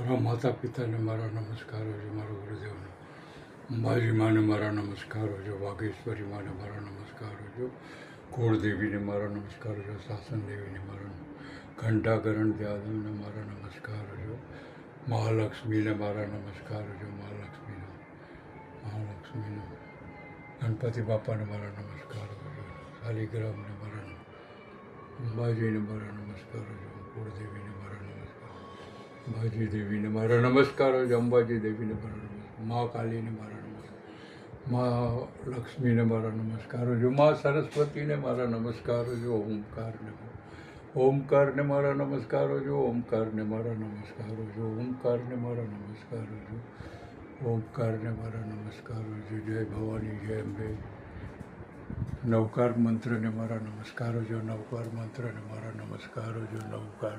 મારા માતા પિતાને મારા નમસ્કારો છે, મારા ગુરુદેવને, અંબાજી માને મારા નમસ્કારો છે, વાઘેશ્વરી માને મારા નમસ્કારો છે, કુળદેવીને મારા નમસ્કારો છે, શાસન દેવીને મારા ઘંટાકરણ યાદવને મારા નમસ્કારો છે, મહાલક્ષ્મીને મારા નમસ્કારો છે, મહાલક્ષ્મીને ગણપતિ બાપાને મારા નમસ્કારો છે, શાલિગ્રામને મારા અંબાજીને મારા નમસ્કારો છે, કુળદેવીને મારા નમસ્કારો, અંબાજી દેવીને મારા નમસ્કારો છે, અંબાજી દેવીને મારા નમસ્કાર, મા કાલીને મારા નમસ્કાર, મા લક્ષ્મીને મારા નમસ્કારો છે, મા સરસ્વતીને મારા નમસ્કારો છે, ઓમકારને મારા નમસ્કારો છે, ઓમકારને મારા નમસ્કારો છે, ઓમકારને મારા નમસ્કારો છે, ઓમકારને મારા નમસ્કારો છે. જય ભવાની, જય અંબે. નવકાર મંત્રને મારા નમસ્કારો છે, નવકાર મંત્રને મારા નમસ્કારો છે, નવકાર